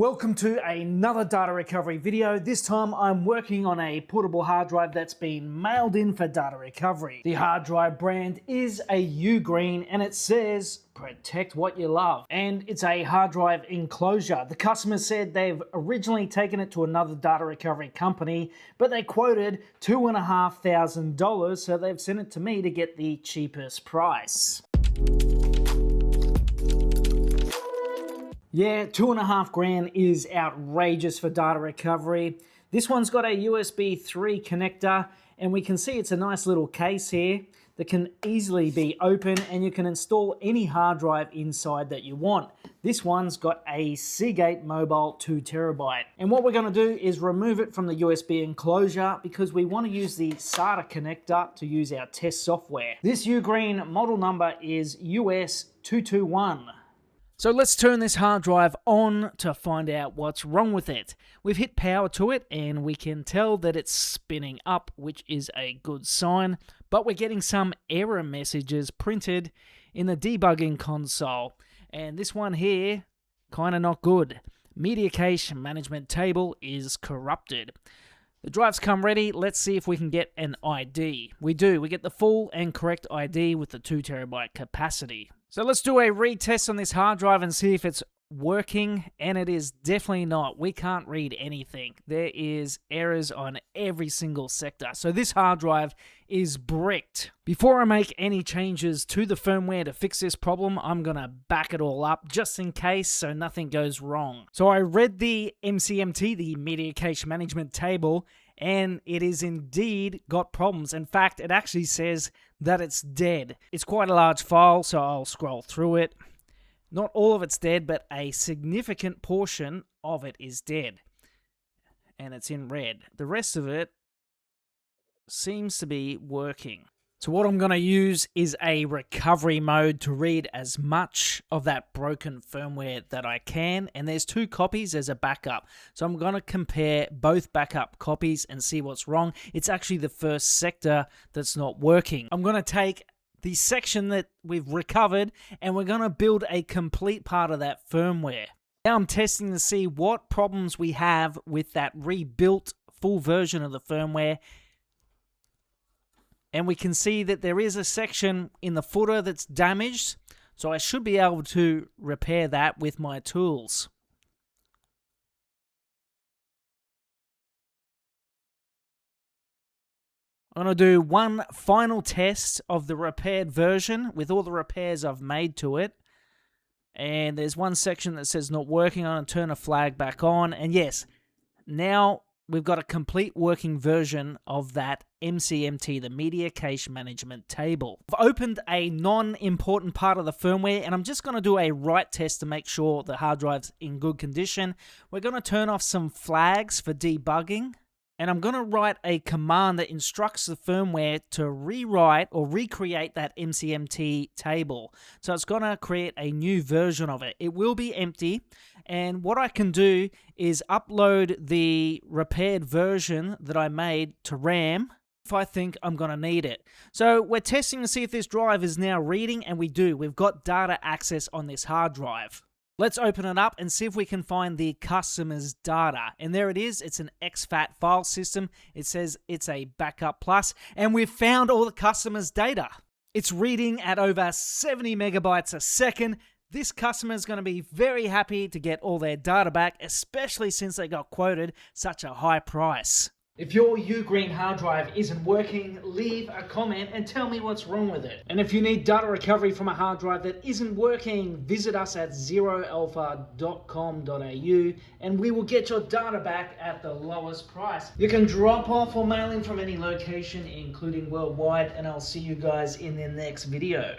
Welcome to another data recovery video. This time I'm working on a portable hard drive that's been mailed in for data recovery. The hard drive brand is a Ugreen and it says protect what you love. And it's a hard drive enclosure. The customer said they've originally taken it to another data recovery company, but they quoted $2,500, so they've sent it to me to get the cheapest price. Yeah, $2,500 is outrageous for data recovery. This one's got a USB 3 connector, and we can see it's a nice little case here that can easily be open, and you can install any hard drive inside that you want. This one's got a Seagate Mobile 2TB. And what we're going to do is remove it from the USB enclosure because we want to use the SATA connector to use our test software. This Ugreen model number is US221. So let's turn this hard drive on to find out what's wrong with it. We've hit power to it and we can tell that it's spinning up, which is a good sign, but we're getting some error messages printed in the debugging console. And this one here, kind of not good. Media cache management table is corrupted. The drive's come ready. Let's see if we can get an ID. We do. We get the full and correct ID with the 2TB capacity. So let's do a retest on this hard drive and see if it's working, and it is definitely not. We can't read anything. There is errors on every single sector. So this hard drive is bricked. Before I make any changes to the firmware to fix this problem, I'm gonna back it all up just in case so nothing goes wrong. So I read the MCMT, the Media Cache Management Table, and it is indeed got problems. In fact, it actually says that it's dead. It's quite a large file, so I'll scroll through it. Not all of it's dead, but a significant portion of it is dead. And it's in red. The rest of it seems to be working. So what I'm going to use is a recovery mode to read as much of that broken firmware that I can. And there's two copies as a backup. So I'm going to compare both backup copies and see what's wrong. It's actually the first sector that's not working. I'm going to take the section that we've recovered and we're going to build a complete part of that firmware. Now I'm testing to see what problems we have with that rebuilt full version of the firmware. And we can see that there is a section in the footer that's damaged, so I should be able to repair that with my tools. I'm going to do one final test of the repaired version with all the repairs I've made to it. And there's one section that says not working. I'm going to turn a flag back on. And yes, now we've got a complete working version of that MCMT, the Media Cache Management Table. I've opened a non-important part of the firmware and I'm just going to do a write test to make sure the hard drive's in good condition. We're going to turn off some flags for debugging. And I'm going to write a command that instructs the firmware to rewrite or recreate that MCMT table. So it's going to create a new version of it. It will be empty. And what I can do is upload the repaired version that I made to RAM if I think I'm going to need it. So we're testing to see if this drive is now reading, and we do. We've got data access on this hard drive. Let's open it up and see if we can find the customer's data. And there it is. It's an exFAT file system. It says it's a backup plus. And we've found all the customer's data. It's reading at over 70 megabytes a second. This customer is going to be very happy to get all their data back, especially since they got quoted such a high price. If your Ugreen hard drive isn't working, leave a comment and tell me what's wrong with it. And if you need data recovery from a hard drive that isn't working, visit us at zeroalpha.com.au and we will get your data back at the lowest price. You can drop off or mail in from any location, including worldwide, and I'll see you guys in the next video.